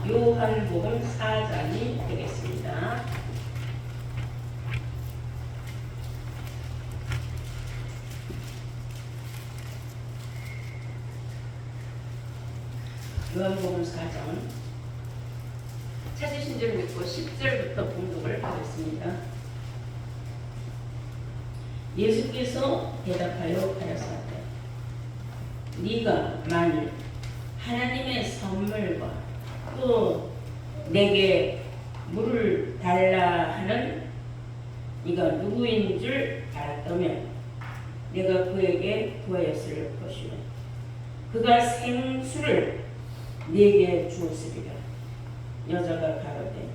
요한복음 4장이 되겠습니다. 요한복음 4장 찾으신 줄 믿고 10절부터 봉독을 하겠습니다. 예수께서 대답하여 가라사대 네가 만일 하나님의 선물과 또 내게 물을 달라 하는 네가 누구인 줄 알았다면 내가 그에게 구하였을 것이요 그가 생수를 네게 주었으리라. 여자가 가로되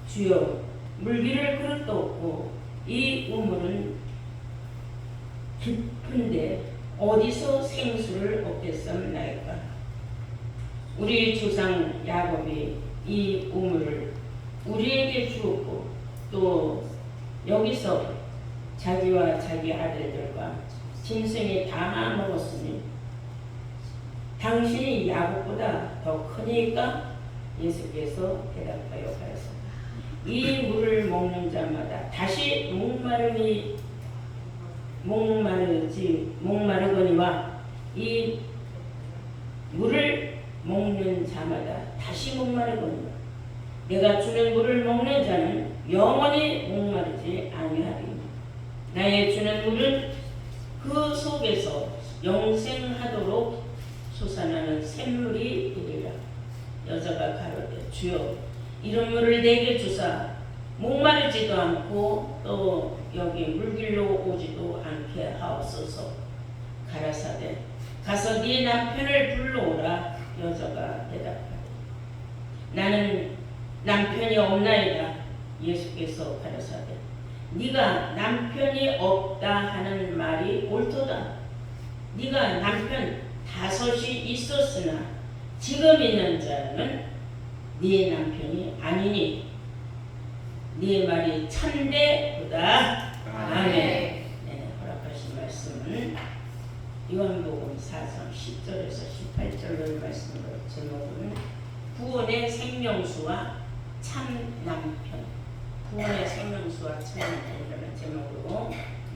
주여 물기를 그릇도 없고 이 우물은 깊은데 어디서 생수를 얻겠사옵나이까. 우리 조상 야곱이 이 우물을 우리에게 주었고 또 여기서 자기와 자기 아들들과 짐승이 다 먹었으니 당신이 야곱보다 더 크니까. 예수께서 대답하여 가라사대 이 물을 먹는 자마다 다시 목마르거니와 이 물을 먹는 자마다 다시 목마르거니와 내가 주는 물을 먹는 자는 영원히 목마르지 아니하리니 나의 주는 물은 그 속에서 영생하도록 솟아나는 샘물이 되리라. 여자가 가로되 주여 이런 물을 내게 주사 목마르지도 않고 또 여기 물길로 오지도 않게 하옵소서. 가라사대 가서 네 남편을 불러오라. 여자가 대답하되 나는 남편이 없나이다. 예수께서 가라사대 네가 남편이 없다 하는 말이 옳도다. 네가 남편 5이 있었으나 지금 있는 자는 네 남편이 아니니 네 말이 참되도다. 아멘. 네, 허락하신 말씀은 요한복음 4장 10절에서 18절의 말씀으로 제목은 구원의 생명수와 참 남편, 구원의 생명수와 참 남편이라는 제목으로 이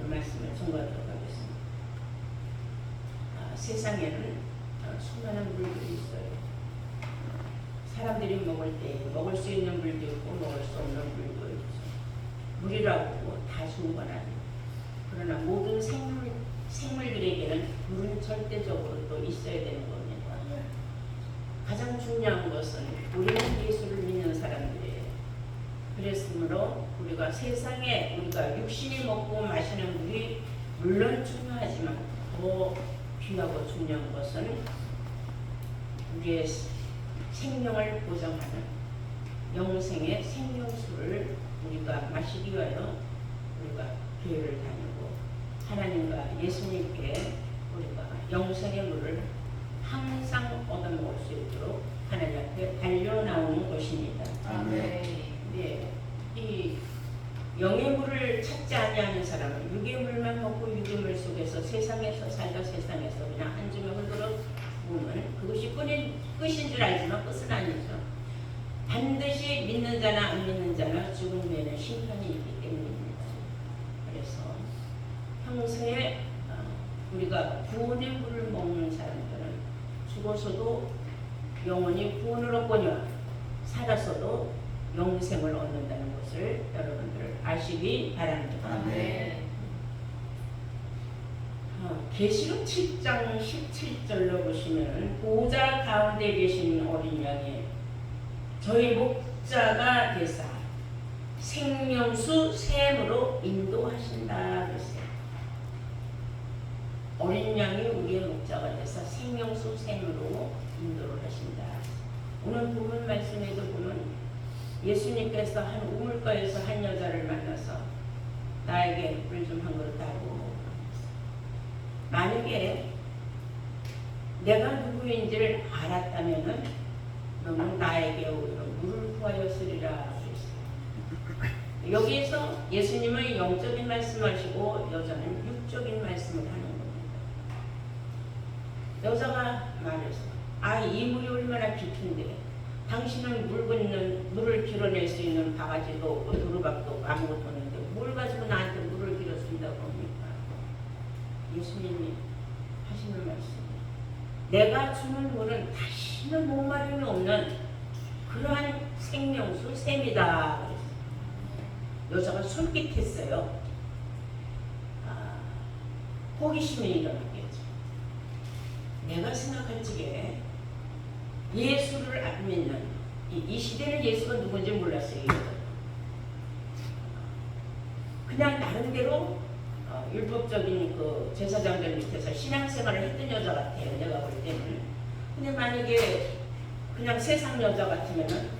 말씀을 전가하도록 하겠습니다. 세상에는 수많은 물들이 있어요. 사람들이 먹을 때 먹을 수 있는 물도 있고 먹을 수 없는 물도 있죠. 물이라고 다 좋은 건 아니에요. 그러나 모든 생물들에게는 물은 절대적으로 또 있어야 되는 겁니다. 가장 중요한 것은 우리는 예수를 믿는 사람들이에요. 그랬으므로 우리가 세상에 우리가 육신이 먹고 마시는 물이 물론 중요하지만 더 귀하고 중요한 것은 우리의 생명을 보장하는 영생의 생명수를 우리가 마시기 위하여 우리가 교회를 다니고 하나님과 예수님께 우리가 영생의 물을 항상 얻어먹을 수 있도록 하나님 앞에 달려나오는 것입니다. 아멘. 네, 이 영의 물을 찾지 아니하는 사람은 육의 물만 먹고 육의 물 속에서 세상에서 살다 세상에서 그냥 한 줌의 흙으로 보면 그것이 끝인 줄 알지만 끝은 아니죠. 반드시 믿는 자나 안 믿는 자나 죽은 후에는 심판이 있기 때문입니다. 그래서 평소에 우리가 구원의 물을 먹는 사람들은 죽어서도 영원히 구원을 얻거니와 살아서도 영생을 얻는다는 것을 여러분들 아시기 바랍니다. 아멘. 계시록 7장 17절로 보시면 보좌 가운데 계신 어린 양이 저희 목자가 되사 생명수 샘으로 인도하신다 그랬어요. 어린 양이 우리의 목자가 되사 생명수 샘으로 인도를 하신다. 오늘 본문 말씀에도 보면 예수님께서 한 우물가에서 한 여자를 만나서 나에게 물 좀 한 그릇 달고, 만약에 내가 누구인지를 알았다면은 너는 나에게 오히려 물을 구하였으리라 그랬어요. 여기에서 예수님은 영적인 말씀하시고 여자는 육적인 말씀을 하는 겁니다. 여자가 말했어. 이 물이 얼마나 깊은데 당신은 물을 길어낼 수 있는 바가지도 없고 도루박도 없고 아무것도 없는데 뭘 가지고 나한테 물을 길어준다고 합니까? 예수님이 하시는 말씀이 내가 주는 물은 다시는 목마름이 없는 그러한 생명수 샘이다. 여자가 솔깃했어요. 호기심이 일어났겠죠. 내가 생각할 적에 예수를 안 믿는 이 시대는 예수가 누군지 몰랐어요. 그냥 나름대로 율법적인 그 제사장들 밑에서 신앙생활을 했던 여자 같아요. 내가 볼 때는. 근데 만약에 그냥 세상 여자 같으면은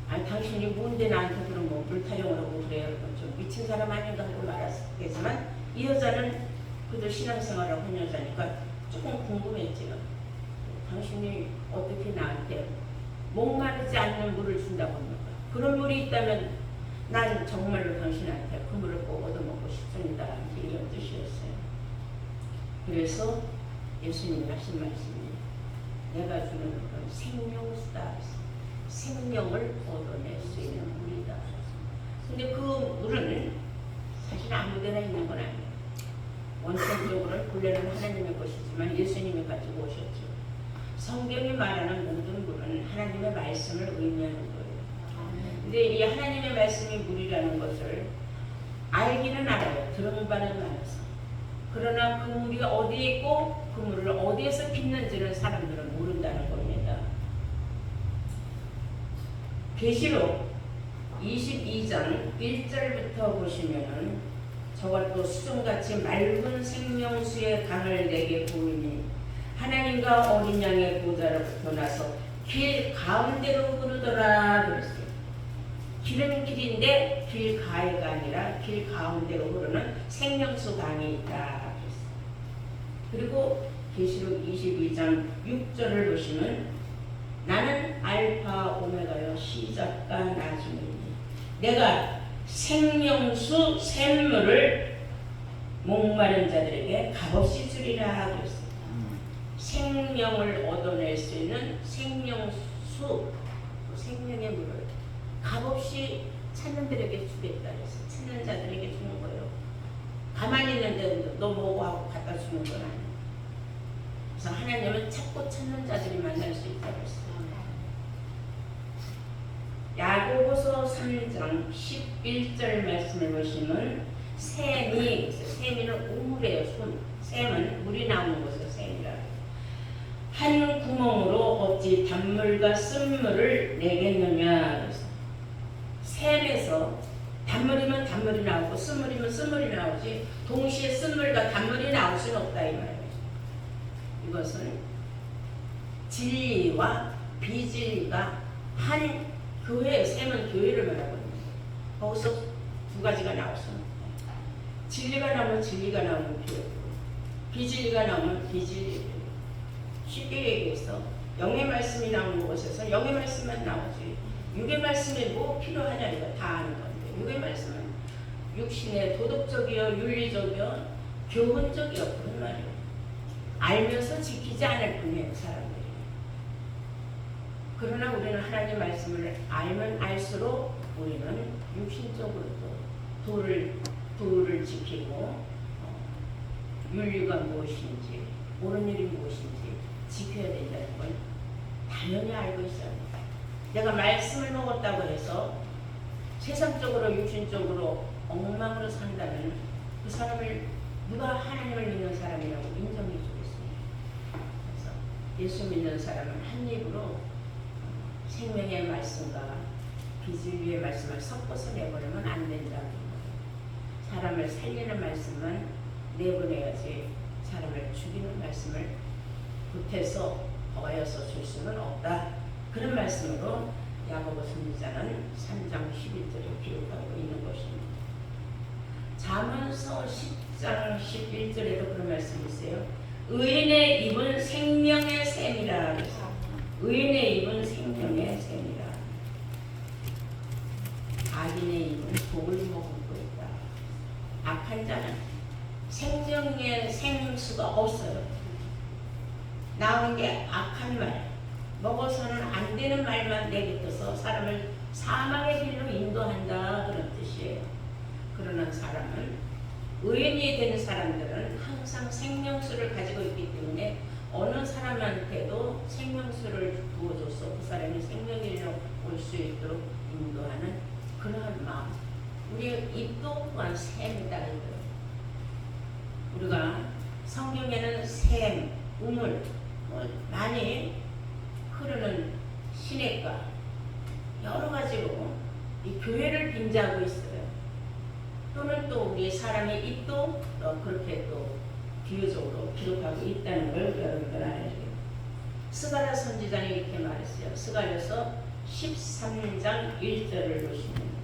당신이 뭔데 나한테 그런 뭐 물타령을 하고 그래요. 좀 미친 사람 아닌가 하고 말았겠지만 이 여자는 그래도 신앙생활을 한 여자니까 조금 궁금했지요. 당신이 어떻게 나한테 목마르지 않는 물을 준다고 합니까? 그런 물이 있다면 난 정말로 당신한테 그 물을 꼭 얻어먹고 싶습니다. 이런 뜻이었어요. 그래서 예수님이 하신 말씀이 내가 주는 그런 생명수다. 생명을 얻어낼 수 있는 물이다. 근데 그 물은 사실 아무데나 있는 건 아니에요. 원천적으로는 본래는 하나님의 것이지만 예수님이 가지고 오셨죠. 성경이 말하는 모든 물은 하나님의 말씀을 의미하는 거예요. 근데 이 하나님의 말씀이 물이라는 것을 알기는 알아요. 들은 바는 많아서. 그러나 그 물이 어디에 있고 그 물을 어디에서 빚는지는 사람들은 모른다는 겁니다. 계시록 22장 1절부터 보시면은 저것도 수정같이 맑은 생명수의 강을 내게 보이니 하나님과 어린 양의 보좌로부터 나서 길 가운데로 흐르더라 그랬어요. 길은 길인데 길 가해가 아니라 길 가운데로 흐르는 생명수 강이 있다 그랬어요. 그리고 계시록 22장 6절을 보시면 나는 알파 오메가요 시작과 나중이니 내가 생명수 샘물을 목마른 자들에게 값없이 주리라 그랬어요. 생명을 얻어낼 수 있는 생명수, 생명의 물을 값없이 찾는 들에게 주겠다 그랬어요. 찾는 자들에게 주는 거예요. 가만히 있는데 너 뭐고 하고 갖다 주는 건 아니에요. 그래서 하나님은 찾고 찾는 자들이 만날 수 있다고 했어요. 야고보서 3장 11절 말씀을 보시면 샘이, 샘이는 우물이에요. 샘은 물이 나오는 곳에서 샘이라. 한 구멍으로 어찌 단물과 쓴물을 내겠느냐. 그래서 샘에서 단물이면 단물이 나오고 쓴물이면 쓴물이 나오지 동시에 쓴물과 단물이 나올 수는 없다 이 말이에요. 이것은 진리와 비진리가 한 교회, 샘은 교회를 말하거든요. 거기서 두 가지가 나왔어요. 진리가 나오면 진리가 나오는 교회고 비진리가 나오면 비진리. 쉽게 얘기해서 영의 말씀이 나오는 곳에서 영의 말씀만 나오지 육의 말씀이 뭐 필요하냐 이거 다 아는 건데 육의 말씀은 육신의 도덕적이요 윤리적이요 교훈적이요 그런 말이에요. 알면서 지키지 않을 뿐이에요 사람들이. 그러나 우리는 하나님 말씀을 알면 알수록 우리는 육신적으로도 도를 지키고 윤리가 무엇인지 옳은 일이 무엇인지 지켜야 된다는 걸 당연히 알고 있어야 합니다. 내가 말씀을 먹었다고 해서 세상적으로 육신적으로 엉망으로 산다면 그 사람을 누가 하나님을 믿는 사람이라고 인정해 주겠습니다. 그래서 예수 믿는 사람은 한 입으로 생명의 말씀과 비진리의 말씀을 섞어서 내보내면 안 된다고. 사람을 살리는 말씀은 내보내야지 사람을 죽이는 말씀을 보태서 더하여서 줄 수는 없다. 그런 말씀으로 야고보 선지자는 3장 11절에 기록하고 있는 것입니다. 잠언서 10장 11절에도 그런 말씀이 있어요. 의인의 입은 생명의 샘이라. 의인의 입은 생명의 샘이라. 악인의 입은 독을 머금고 있다. 악한 자는 생명의 생수가 없어요. 나오는 게 악한 말, 먹어서는 안 되는 말만 내뱉어서 사람을 사망의 길로 인도한다 그런 뜻이에요. 그러나 사람은 의인이 되는 사람들은 항상 생명수를 가지고 있기 때문에 어느 사람한테도 생명수를 부어줘서 그 사람이 생명의 길로 올 수 있도록 인도하는 그러한 마음. 우리의 입도 또한 샘이다 이거예요. 우리가 성경에는 샘, 우물 많이 흐르는 시냇가 여러 가지로 이 교회를 빙자하고 있어요. 또는 또 우리 사람의 입도 그렇게 또 비유적으로 기록하고 있다는 걸 여러분들 알아야 돼요. 스가랴 선지자는 이렇게 말했어요. 스가랴서 13장 1절을 보시면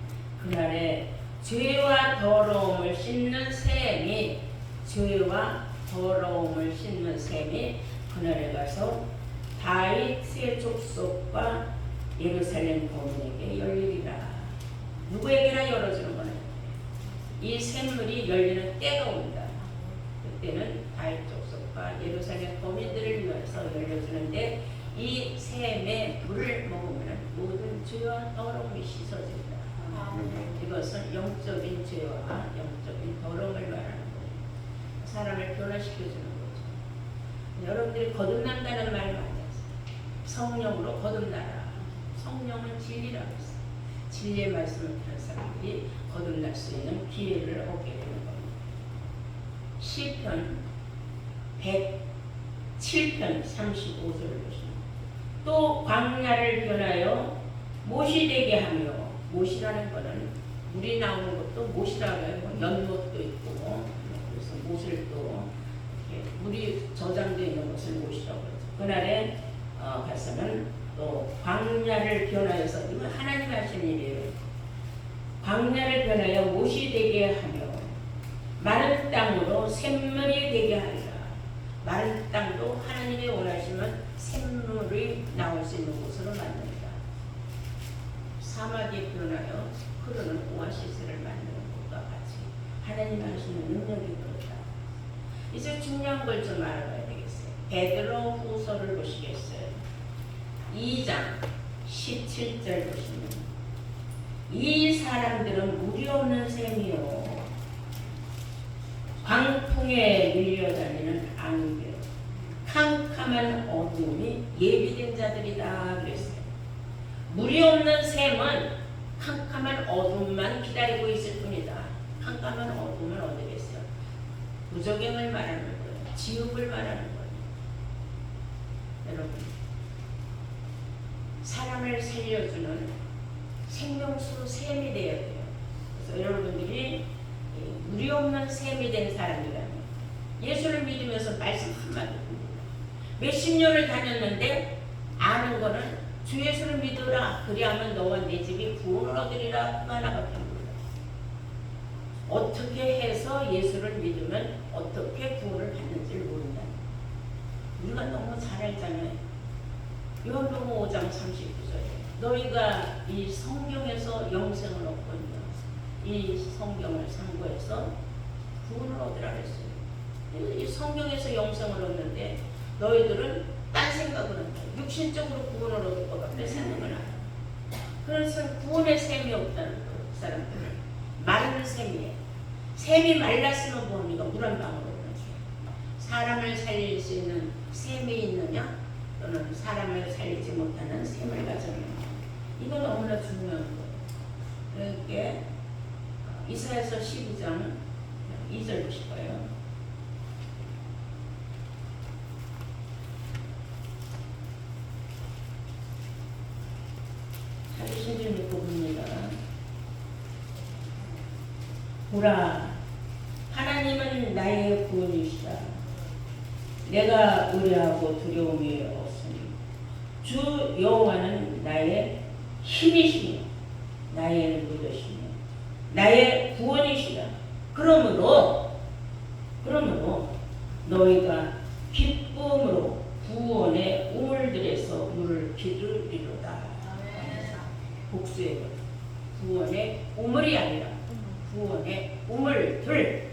그날에 죄와 더러움을 씻는 샘이 죄와 더러움을 씻는 샘이 그날에 가서 다윗의 족속과 예루살렘 거민에게 열리리라. 누구에게나 열어주는 거는 이 샘물이 열리는 때가 온다. 그때는 다윗 족속과 예루살렘 거민들을 위해서 열려주는데 이 샘의 물을 먹으면 모든 죄와 더러움이 씻어진다. 이것은 영적인 죄와 영적인 더러움을 말하는 거예요. 사람을 변화시켜주는 거죠. 여러분들이 거듭난다는 말 많이 하세요. 성령으로 거듭나라. 성령은 진리라고 했어요. 진리의 말씀을 듣는 사람들이 거듭날 수 있는 기회를 얻게 되는 겁니다. 시편 107편 35절을 보시면 또 광야를 변하여 못이 되게 하며, 못이라는 거는 물이 나오는 것도 못이라고 해요. 연못도 있고 그래서 못을 또 이렇게 물이 저장되어 있는 것을 못이라고 해요. 그날에 가서는 또 광야를 변하여서, 이건 하나님 하신 일이에요. 광야를 변하여 못이 되게 하며 마른 땅으로 샘물이 되게 하리라. 마른 땅도 하나님이 원하시면 샘물이 나올 수 있는 곳으로 만듭니다. 사막에 변하여 흐르는 오아시스를 만드는 것과 같이 하나님 하시는 능력이 그렇다. 이제 중요한 걸 좀 알아봐야 되겠어요. 베드로 후서를 보시겠어요. 2장 17절 보시면 이 사람들은 무리 없는 셈이요 광풍에 밀려다니는 안개 캄캄한 어둠이 예비된 자들이다 그랬어요. 무리 없는 셈은 캄캄한 어둠만 기다리고 있을 뿐이다. 캄캄한 어둠은 어디겠어요? 무적행을 말하는 거예요. 지옥을 말하는 거예요. 여러분, 사람을 살려주는 생명수 샘이 되어야 돼요. 그래서 여러분들이 무리 없는 샘이 된 사람이라면 예수를 믿으면서 말씀 한마디 몇십 년을 다녔는데 아는 거는 주 예수를 믿으라 그리하면 너와 네 집이 구원을 얻으리라 그 하나밖에 몰라. 어떻게 해서 예수를 믿으면 어떻게 구원을 받는지를 모른다. 우리가 너무 잘 알잖아요. 요한복음 5장 39절에 너희가 이 성경에서 영생을 얻거니와 이 성경을 상고해서 구원을 얻으라 그랬어요. 이 성경에서 영생을 얻는데 너희들은 딴 생각을 한다. 육신적으로 구원을 얻을 것 같아 생각을 안 한다. 그래서 구원의 셈이 없다는 거예요. 그 사람들은 마른 셈이에요. 셈이 말랐으면 뭐합니까? 물 한 방울 없는 사람을 살릴 수 있는 셈이 있느냐? 또는 사람을 살리지 못하는 셈을 가졌느냐? 이건 너무나 중요한 거예요. 그러니까 이사야서 12장 2절 보실 거예요. 찾으신 줄 믿고 봅니다. 보라, 하나님은 나의 구원이시다. 내가 의뢰하고 두려움이 없으니 주 여호와는 나의 힘이시며 나의 누구시며 나의 구원이시다. 그러므로 너희가 기쁨으로 구원의 우물들에서 물을 기르리로다. 복수의 구원의 우물이 아니라 구원의 우물들.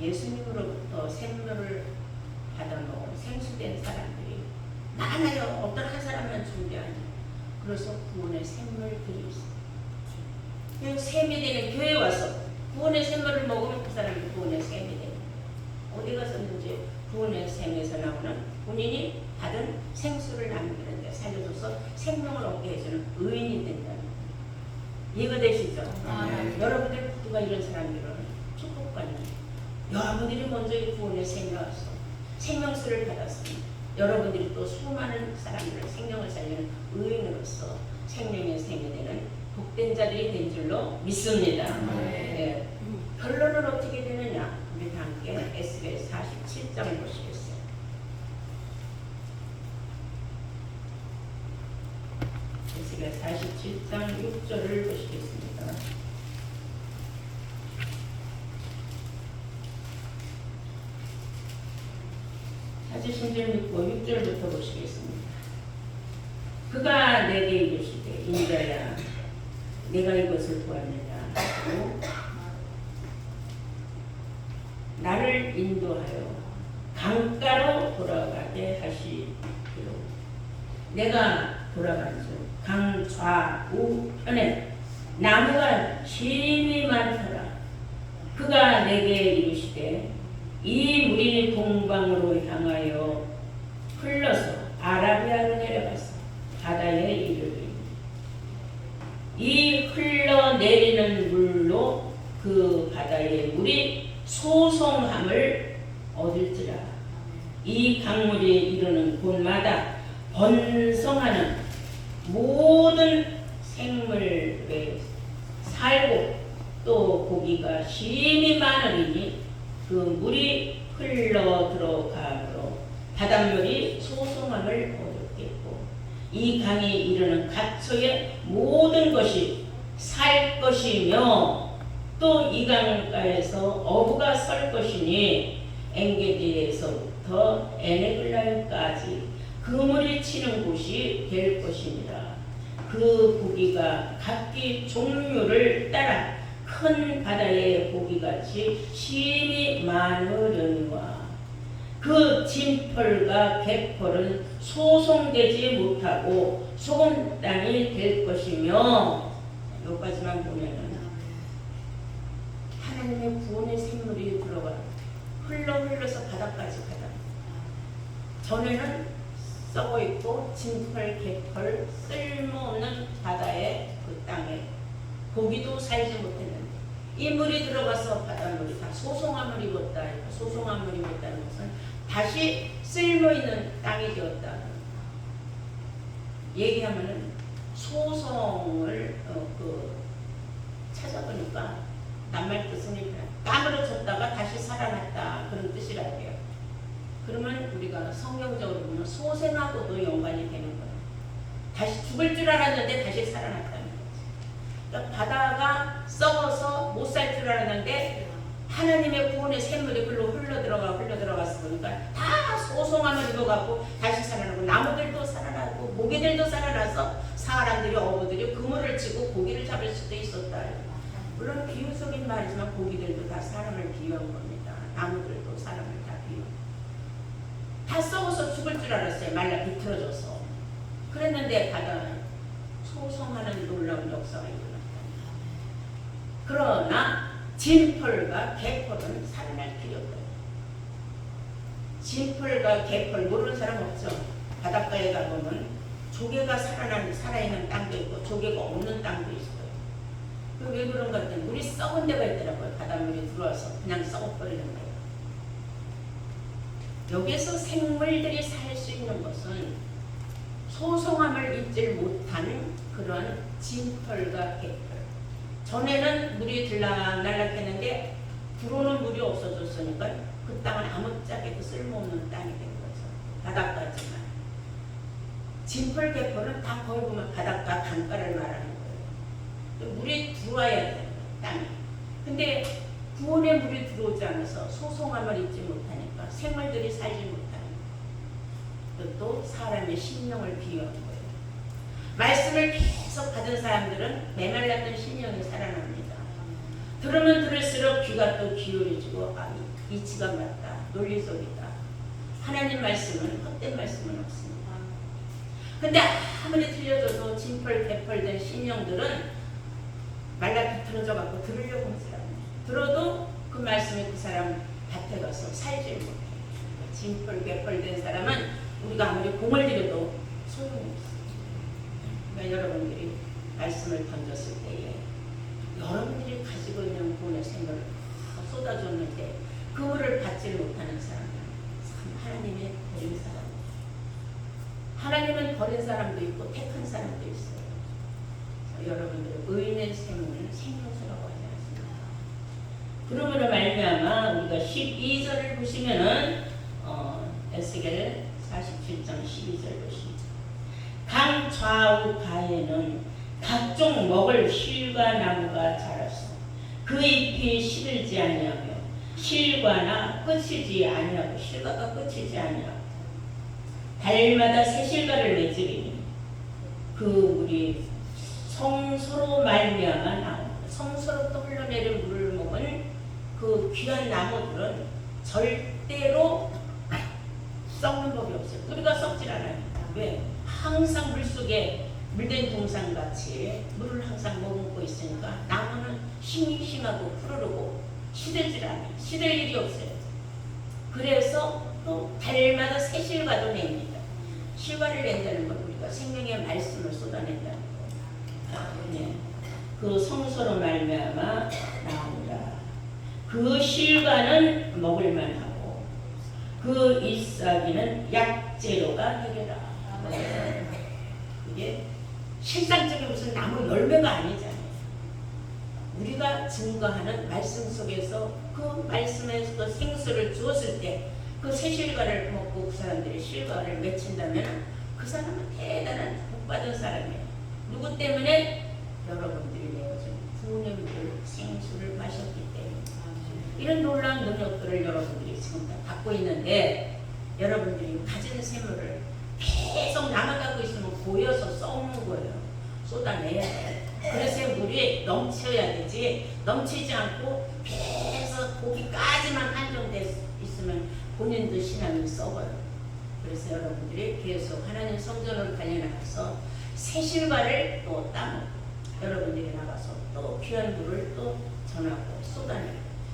예수님으로부터 생명을 받아먹은 생수된 사람들이 많아요. 어떤 한 사람만 좋은 게 아니에요. 그래서 구원의 샘물 드리고 있어요. 샘이 되는 교회 와서 구원의 샘물을 먹으면 그 사람이 구원의 샘이 돼요. 어디 가서든지 구원의 샘에서 나오는 본인이 받은 생수를 남기는데 살려줘서 생명을 얻게 해주는 의인이 된다는 거예요. 이해가 되시죠? 여러분들 누가 이런 사람들은 축복받는 여러분들이 먼저 이 구원의 샘에 와서 생명수를 받았습니다. 여러분들이 또 수많은 사람들을 생명을 살리는 의인으로서 생명의 샘이 되는 복된 자들이 된 줄로 믿습니다. 네. 결론은 어떻게 되느냐? 우리 함께 에스겔 47장을 보시겠어요. 에스겔 47장 6절을 보시겠습니다. 찾으신 줄 믿고 6절부터 보시겠습니다. 그가 내게 이르시되 인자야 내가 이것을 보았느냐 하고 나를 인도하여 강가로 돌아가게 하시기로 내가 돌아간 중 강 좌우편에 나무가 심히 많더라. 그가 내게 이르시되 이 물이 동방으로 향하여 흘러서 아라비아로 내려가서 바다에 이르리니 이 흘러내리는 물로 그 바다의 물이 소송함을 얻을지라. 이 강물이 이르는 곳마다 번성하는 모든 생물에 살고 또 고기가 심히 많으니 그 물이 흘러 들어가므로 바닷물이 소송함을 얻었겠고 이 강이 이르는 각처의 모든 것이 살 것이며 또 이 강가에서 어부가 설 것이니 엔게디에서부터 에네글라요까지 그 물이 치는 곳이 될 것입니다. 그 고기가 각기 종류를 따라 큰 바다의 고기같이 심히 많으려니와 그 진펄과 갯펄은 소송되지 못하고 소금 땅이 될 것이며 여기까지만 보면은 하나님의 구원의 샘물이 들어가 흘러서 바다까지 가다. 전에는 썩어있고 진펄, 갯펄, 쓸모없는 바다의 그 땅에 고기도 살지 못했는데 이 물이 들어가서 바닷물이 다 소송함을 입었다. 소송함을 입었다는 것은 다시 쓸모있는 땅이 되었다. 얘기하면은 소송을 찾아보니까 낱말 뜻은 까무러졌다가 다시 살아났다 그런 뜻이라고요. 그러면 우리가 성경적으로 보면 소생하고도 연관이 되는 거예요. 다시 죽을 줄 알았는데 다시 살아났다는 거지. 그러니까 바다가 썩어서 못 살 줄 알았는데 하나님의 구원의 샘물이 글로 흘러들어가서 보니까 다 소송함을 입어갖고 다시 살아나고 나무들도 살아나고 모기들도 살아나서 사람들이 어부들이 그물을 치고 고기를 잡을 수도 있었다. 물론 비유적인 말이지만 고기들도 다 사람을 비유한 겁니다. 나무들도 사람을 다 비유. 다 썩어서 죽을 줄 알았어요. 말라 비틀어져서. 그랬는데 바다는 소송하는 놀라운 역사가 일어났다. 그러나 진펄과 갯펄은 살아날 길이 없다. 진펄과 갯펄 모르는 사람 없죠. 바닷가에 가보면 조개가 살아있는 땅도 있고 조개가 없는 땅도 있어요. 왜 그런가 했더니 물이 썩은 데가 있더라고요. 바닷물이 들어와서 그냥 썩어버리는 거예요. 여기에서 생물들이 살 수 있는 것은 소송함을 잊지 못하는 그런 진펄과 갯펄. 전에는 물이 들락날락했는데 들어오는 물이 없어졌으니까 그 땅은 아무짝에도 쓸모없는 땅이 된 거죠. 바닷가지만. 진펄, 갯펄은 다 거기 보면 바닷가, 강가를 말하는 거예요. 물이 들어와야 돼요, 땅에. 근데 구원의 물이 들어오지 않아서 소송함을 잊지 못하니까 생물들이 살지 못하는 거예요. 또 사람의 심령을 비유한 거예요. 말씀을 계속 받은 사람들은 메말랐던 심령이 살아납니다. 들으면 들을수록 귀가 또 기울여지고 이치가 맞다, 논리적이다. 하나님 말씀은 헛된 말씀은 없습니다. 근데 아무리 들려줘도 진펄 개펄된 신령들은 말라 비틀어져 갖고 들으려고 하는 사람, 들어도 그 말씀이 그 사람 밭에 가서 살지 못해. 진펄 개펄된 사람은 우리가 아무리 공을 들여도 소용이 없어요. 그러니까 여러분들이 말씀을 던졌을 때에 여러분들이 가지고 있는 구원의 생명을 쏟아줬는데 그 물을 받지 못하는 사람은 참 하나님의 버린 사람. 하나님은 버린 사람도 있고 택한 사람도 있어요. 여러분들의 의인의 생명은 생명수라고 하지 않습니다. 그러므로 말미암아 우리가 12절을 보시면은 에스겔 47장 12절 보십니다. 강 좌우 가에는 각종 먹을 실과 나무가 자랐어. 그 잎이 시들지 아니하며 실과나 끝이지 아니하고 실과가 끝이지 아니하고 달마다 새 실과를 맺으리니 그 물이 성소로 말미암아 나옵니다. 성소로부터 흘러내린 물을 먹은 그 귀한 나무들은 절대로 썩는 법이 없어요. 우리가 썩질 않아요. 왜? 항상 물속에 물된 동산같이 물을 항상 머금고 있으니까 나무는 힘이 심하고 푸르르고 시들질 않아요. 시들 일이 없어요. 그래서 또 달마다 새 실과도 냅니다. 실과를 낸다는 건 우리가 생명의 말씀을 쏟아낸다는 거. 네. 그 성소로 말미암아 나옵니다. 그 실과는 먹을만하고 그 잎사귀는 약재료가 되리라. 이게 실상적인 무슨 나무 열매가 아니잖아요. 우리가 증거하는 말씀 속에서 그 말씀에서 그 생수를 주었을 때 그 새 실과를 먹고 그 사람들이 실과를 맺힌다면 그 사람은 대단한 복받은 사람이에요. 누구 때문에? 여러분들이 내어준 구원의 물을 생수를 마셨기 때문에. 이런 놀라운 능력들을 여러분들이 지금 다 갖고 있는데 여러분들이 가진 샘물을 계속 남아가고 있으면 고여서 썩는 거예요. 쏟아내야 돼요. 그래서 물이 넘쳐야 되지, 넘치지 않고 계속 거기까지만 한정돼 있으면 본인도 신앙이 썩어요. 그래서 여러분들이 계속 하나님 성전으로 달려나가서 새 실과를 또 따먹고 여러분들이 나가서 또 귀한 물을 또 전하고 쏟아내고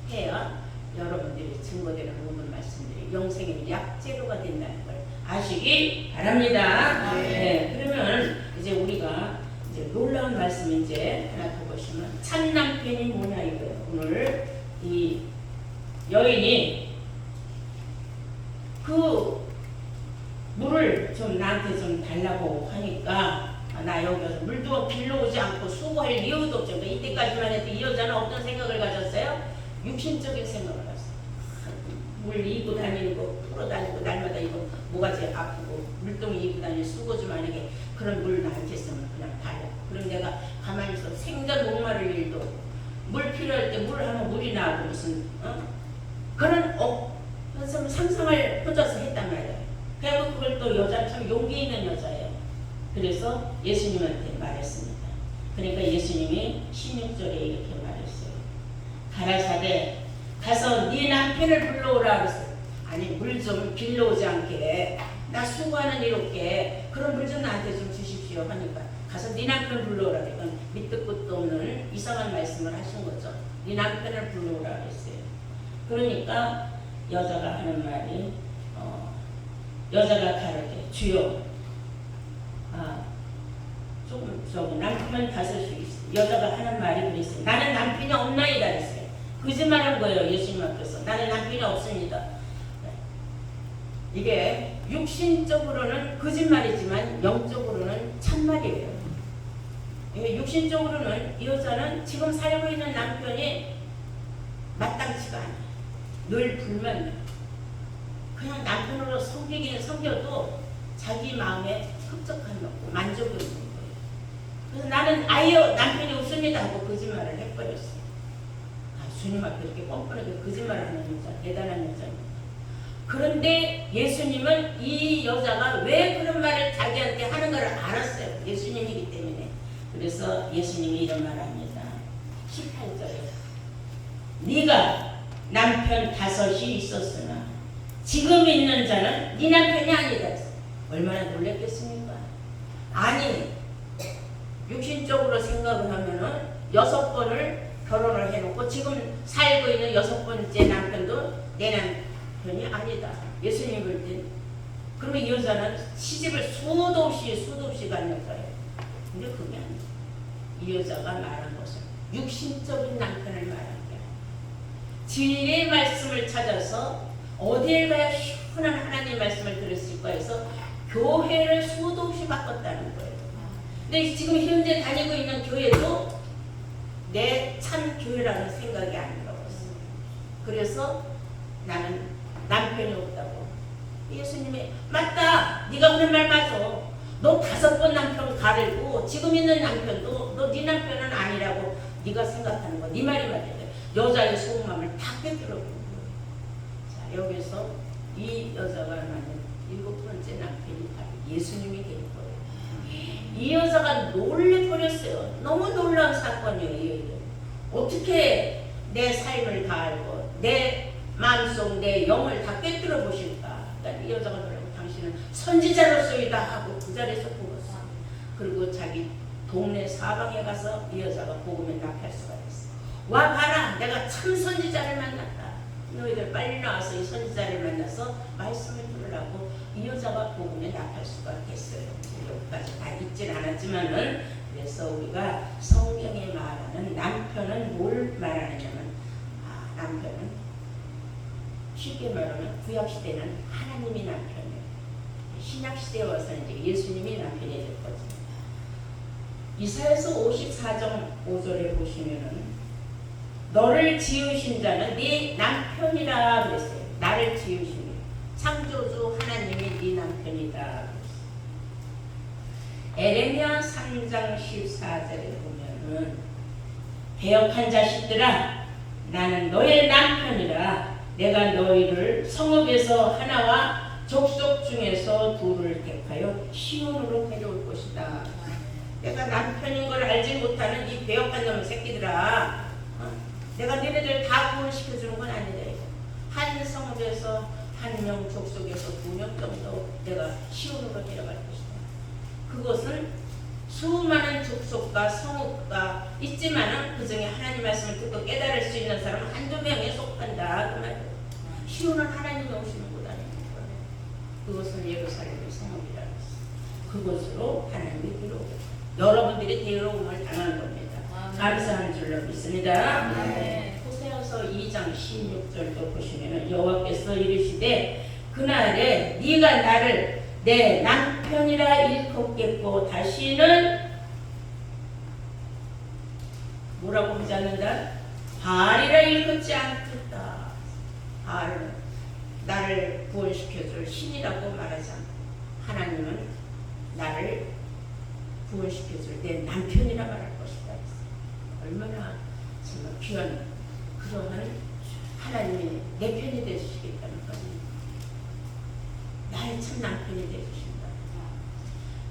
해야 여러분들이 증거되는 모든 말씀들이 영생의 약재료가 된다는 걸 아시기 바랍니다. 네. 그러면 이제 우리가 이제 놀라운 말씀 이제 하나 더 보시면 참 남편이 뭐냐 이거예요. 오늘 이 여인이 그 물을 좀 나한테 좀 달라고 하니까 나 여기서 물도 빌려 오지 않고 수고할 이유도 없죠. 그러니까 이때까지만 해도 이 여자는 어떤 생각을 가졌어요? 육신적인 생각을 가졌어요. 물 이고 다니고 풀어 다니고 날마다 이거 뭐가지 아프고 물동이 이고 다니고 수고 좀 하는 게 그런 물 나한테 있으면 그냥 달려. 그럼 내가 가만히 있어 생전 목마를 일도 없고 물 필요할 때 물 하면 물이 나고 무슨 그런 상상을 혼자서 했단 말이에요. 그리고 그걸 또 여자는 참 용기 있는 여자예요. 그래서 예수님한테 말했습니다. 그러니까 예수님이 16절에 이렇게 말했어요. 가라사대 가서 네 남편을 불러오라 그랬어요. 아니 물 좀 빌려오지 않게 나 수고하는 일 없게 그런 물 좀 나한테 좀 주십시오 하니까 가서 네 남편을 불러오라 그러니까 밑도 끝도 없는 이상한 말씀을 하신 거죠. 네 남편을 불러오라 그랬어요. 그러니까 여자가 하는 말이 여자가 가르쳐 주여 조금 남편 다쓸 수 있어. 여자가 하는 말이 그랬어요. 나는 남편이 없나이다 그랬어요. 거짓말한 거예요. 예수님 앞에서 나는 남편이 없습니다. 이게 육신적으로는 거짓말이지만 영적으로는 참말이에요. 육신적으로는 이 여자는 지금 살고 있는 남편이 마땅치가 않아요. 늘 불만. 그냥 남편으로 섬기기는 섬겨도 자기 마음에 흡족함이 없고 만족이 없는 거예요. 그래서 나는 아예 남편이 없습니다 하고 거짓말을 해버렸어요. 주님 앞에 이렇게 뻔뻔하게 거짓말을 하는 여자, 대단한 여자입니다. 그런데 예수님은 이 여자가 왜 그런 말을 자기한테 하는 걸 알았어요. 예수님이기 때문에. 그래서 예수님이 이런 말을 합니다. 18절에 네가 남편 5이 있었으나 지금 있는 자는 네 남편이 아니다. 얼마나 놀랐겠습니까? 아니, 육신적으로 생각을 하면은 6번을 결혼을 해놓고 지금 살고 있는 6번째 남편도 내 남편이 아니다. 예수님이 볼 땐. 그러면 이 여자는 시집을 수도 없이 간 여자예요. 근데 그게 아니에요. 이 여자가 말한 것은 육신적인 남편을 말한 게 아니에요. 진리의 말씀을 찾아서 어디에 가야 시원한 하나님의 말씀을 들었을까 해서 교회를 수도 없이 바꿨다는 거예요. 근데 지금 현재 다니고 있는 교회도 내 참 교회라는 생각이 안 들어봤어요. 그래서 나는 남편이 없다고. 예수님이 맞다. 네가 하는 말 맞아. 너 5번 남편 가르고 지금 있는 남편도 너 네 남편은 아니라고 네가 생각하는 거. 네 말이 맞아. 여자의 속마음을 다 꿰뚫어버린 거예요. 자, 여기서 이 여자가 만든 7번째 남편이 바로 예수님이 된 거예요. 이 여자가 놀래버렸어요. 너무 놀라운 사건이에요. 어떻게 내 삶을 다 알고 내 마음속 내 영을 다 꿰뚫어 보실까. 그러니까 이 여자가 놀라고 당신은 선지자로서이다 하고 그 자리에서 죽었어. 그리고 자기 동네 사방에 가서 이 여자가 복음에 납할 수가 있어. 와 봐라, 내가 참 선지자를 만났다. 너희들 빨리 나와서 이 선지자를 만나서 말씀을 들으라고 이 여자가 복음에 납할 수가 있어요. 여기까지 다 읽진 않았지만은, 그래서 우리가 성경에 말하는 남편은 뭘 말하느냐면, 남편은 쉽게 말하면 구약시대는 하나님이 남편이에요. 신약시대에 와서는 이제 예수님이 남편이 될 거죠. 이사야서 54장 5절에 보시면은 너를 지으신 자는 네 남편이라 그랬어요. 나를 지으신 창조주 하나님이 네 남편이다. 에레미야 3장 14절에 보면은 배역한 자식들아, 나는 너의 남편이라. 내가 너희를 성읍에서 하나와 족속 중에서 둘을 택하여 시온으로 데려올 것이다. 내가 남편인 걸 알지 못하는 이 배역한 놈의 새끼들아, 내가 너희들 다 구원시켜주는 건 아니다. 한 성읍에서 한 명 족속에서 2명 정도 내가 시온으로 데려갈 것이다. 그것은 수많은 족속과 성읍과 있지만은 그 중에 하나님 말씀을 듣고 깨달을 수 있는 사람은 한두 명에 속한다. 그 말이에요. 시온은 하나님이 오시는 곳 아닙니까? 그것은 예루살렘의 성읍이라고 했어요. 그곳으로 하나님이 들어오겠다. 여러분들이 데려옴을 당한 겁니다. 감사한 줄로 믿습니다. 호세아서 2장 16절도 보시면 여호와께서 이르시되 그날에 네가 나를 내 남편이라 일컫겠고 다시는 뭐라고 하지 않는다? 바알이라 일컫지 않겠다. 바알은 나를 구원시켜줄 신이라고 말하지 않고 하나님은 나를 구원시켜줄 내 남편이라 말할 것이다. 얼마나 정말 귀한 그러한 하나님이 내 편이 되시겠다는 거예요. 나의 참 남편이 되주신다.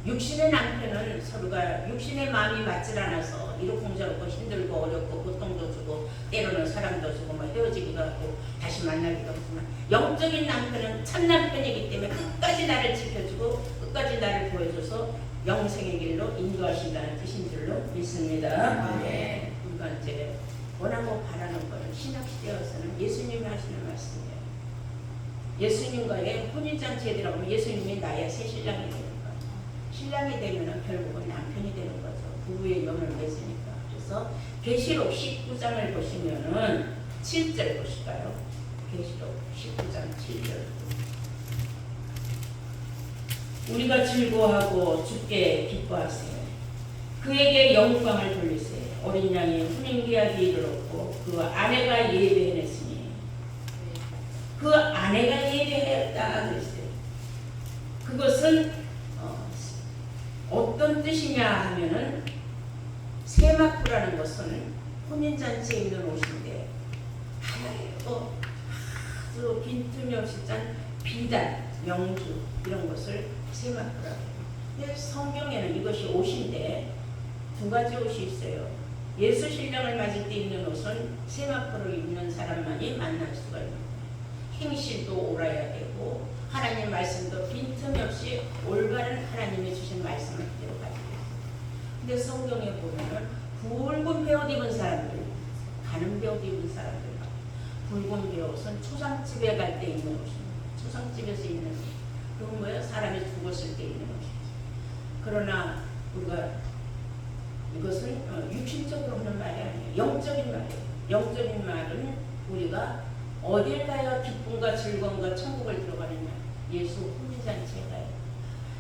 육신의 남편은 서로가 육신의 마음이 맞질 않아서 이러쿵저러쿵 힘들고 어렵고 고통도 주고 때로는 사랑도 주고 뭐 헤어지기도 하고 다시 만나기도 하지만, 영적인 남편은 참 남편이기 때문에 끝까지 나를 지켜주고 끝까지 나를 보여줘서 영생의 길로 인도하신다는 뜻인 줄로 믿습니다. 우리가 이제 원하고 바라는 것은 신학시대에서는 예수님이 하시는 말씀이에요. 예수님과의 혼인잔치에 들어가면 예수님이 나의 새 신랑이 되는 거예요. 신랑이 되면 결국은 남편이 되는 거죠. 부부의 연을 맺으니까. 그래서 계시록 19장을 보시면은 7절 보실까요? 계시록 19장 7절. 우리가 즐거워하고 주께 기뻐하세요. 그에게 영광을 돌리세요. 어린 양이 혼인계약이 이르렀고 그 아내가 예배했으니 그 아내가 예배했다 그랬어요. 그것은 어떤 뜻이냐 하면은 세마포라는 것은 혼인잔치에 있는 옷인데 하얗고 아주 빈틈이 없이 짠 비단, 명주 이런 것을 세마포라고 해요. 근데 성경에는 이것이 옷인데 두 가지 옷이 있어요. 예수 신랑을 맞을 때 입는 옷은 세마포를 입는 사람만이 만날 수가 있는 거예요. 행실도 옳아야 되고 하나님 말씀도 빈틈없이 올바른 하나님이 주신 말씀을 그대로 가지고 있어요. 근데 성경에 보면은 붉은 베옷 입은 사람들, 가는 베옷 입은 사람들, 붉은 베옷은 초상집에 갈 때 입는 옷입니다. 초상집에서 입는 옷. 그건 뭐예요? 사람이 죽었을 때 입는 옷이죠. 그러나 우리가 이것은 육신적으로 하는 말이 아니에요. 영적인 말이에요. 영적인 말은 우리가 어딜 가야 기쁨과 즐거움과 천국을 들어가느냐. 예수 혼인잔치에 가요.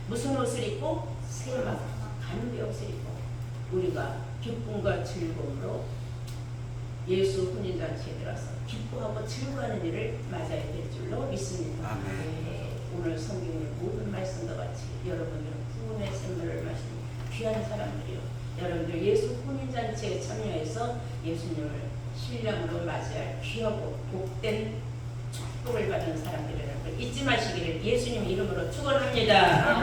무슨 옷을 입고? 세마가 가는 베옷을 입고 우리가 기쁨과 즐거움으로 예수 혼인잔치에 들어서 기뻐하고 즐거워하는 일을 맞아야 될 줄로 믿습니다. 네, 오늘 성경의 모든 말씀과 같이 여러분들은 구원의 샘물을 마신 귀한 사람들이요. 여러분들 예수 혼인잔치에 참여해서 예수님을 신랑으로 맞이할 귀하고 복된 축복을 받은 사람들이라는 걸 잊지 마시기를 예수님 이름으로 축원합니다.